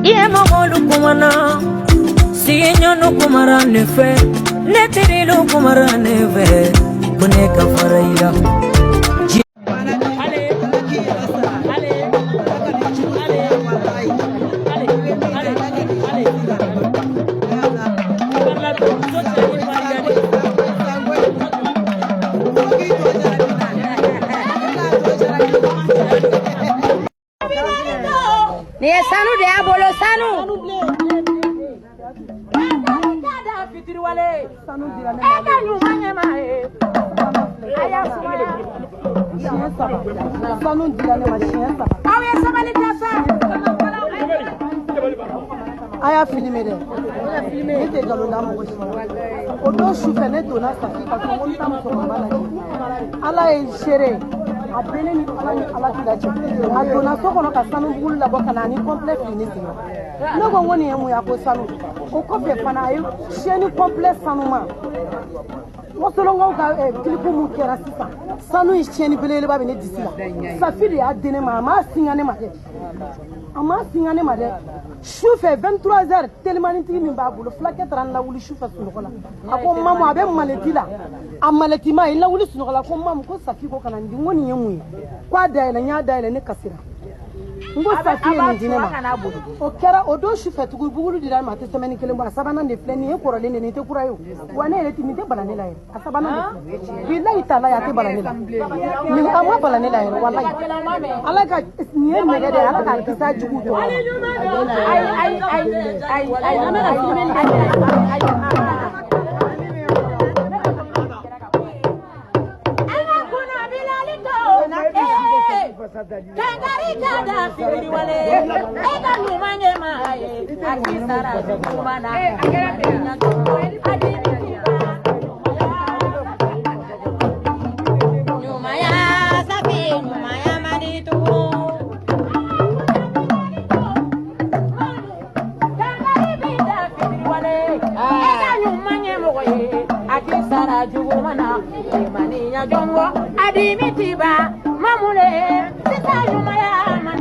Iye mogolu kumana, siyenyo no kumara nefe, netiri no kumara nefe, buneka faraya. Ni sanu de abolo sanu. Sanu dira ne ma chien saba. Awe sabali tasa. Aya filmé de. Aya filmé. Ite galo na mo ko. O do choufe ne to na sa ki ka ko mon tam so bala. Ala e chere. Abene ni ala kidache. Adona so kono ka sanu bulu la boka na ni complet finition. No go woni emu ya ko sanu. O ko fe pana ayo cheni complet sanu ma. Mo solo ngo ka klipu mu kera sisa. Sanu is cheni belele ba bene disila. Safiri adene ma singane ma de. Ama singane ma de. Choufe 23h tellement ni min ba bulu flaque tran la wuli choufe sunokola. Ako mamu abe maleti la. Amaleti ma ila wuli sunokola ko mamu ko safi ko kana ndi ngoni yemu. Kwa daila nya daila ne kasira. Ngo safi ni dinema. O kera o do choufe tugu bugulu dira ma te semaine kele mba sabana de fleni e korole ne te kurayo. Wane ele timite balane la a sabana de. Billahi taala ya te balane la. Ni amwa balane la wallahi. Ala ka ni me de ala ka kisa jugu to. Adimitiba mamule sita yumaya man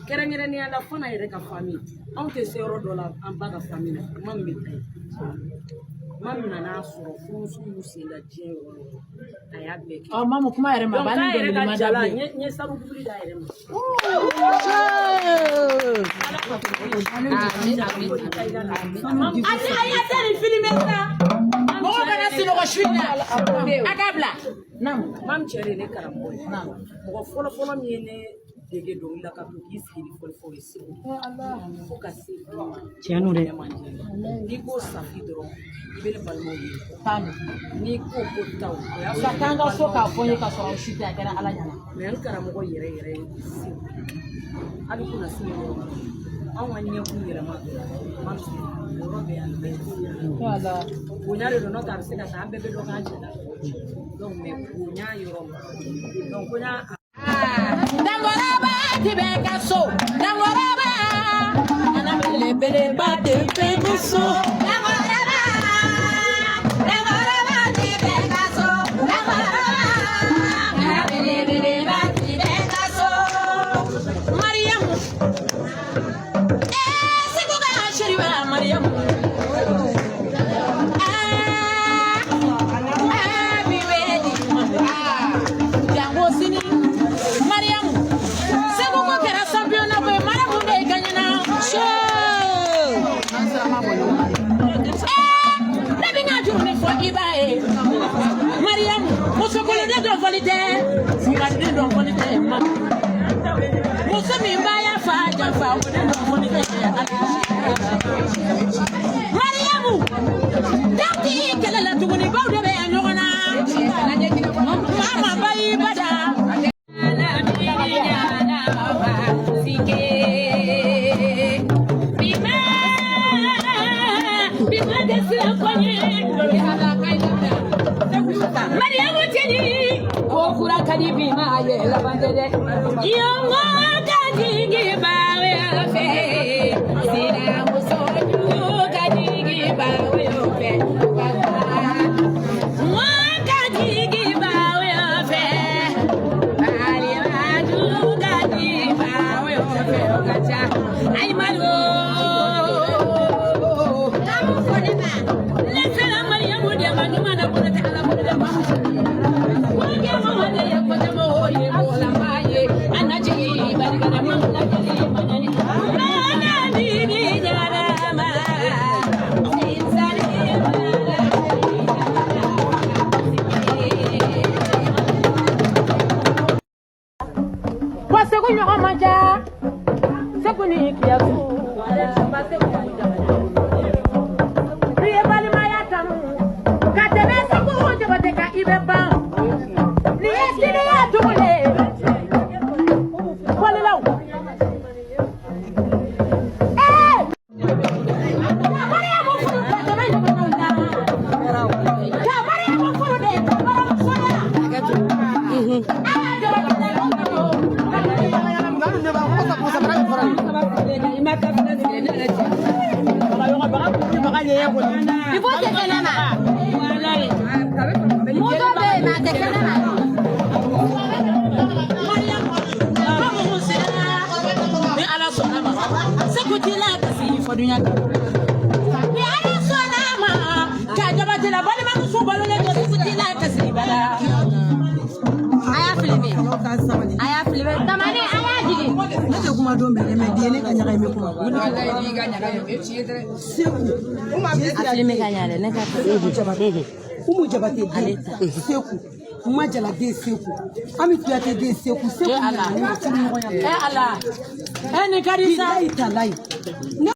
Kerengere ni ala fana yere ka famille on te se yoro dola an ba ka famille mam mi tay mam nana soro fusu musila je aya beke Oh mamu kuma yere ma bani de ni madame nye sabu buli da yere ma ani aya teri filme sa mo bana sino ko shwina agabla nam mam chere ne karambo nam mo folo folo mi ne dege do la ka to iskili fo isi Allah fo ka se tianu de ni ko safi dro ibele balmo yi tanu ni ko taw ya tanga so ka fonye ka so shiti akara ala nyana me an kara mo yere si abi kuna si an wanye ku yere ma si ro be an be Allah kunyare do no tar se ka ambe be do ka jida donc me kunya yoro donc kunya Dangoraba tibeka so Dangoraba ana bele ba de pego so Dangoraba tibeka so Dangoraba ana bele ba tibeka so Mariam sikuga shiriwa Mariam Mariam, c'est pourquoi qu'elle a Ibae, Mariam, Musokolo de Volite, Fugande de Volite, Musami Baya Faja, Volite, Mariamu, Dati, Kelala to the Baude and Yona, Mama Bayi Bada. Mariamu Tini, Okura Kadibima, La Bandede, Yongo Kadigi Bawe, Sina Musoju Kadigi Bawe, Kadigi Bawe, Mariamu Kadigi Bawe, I'm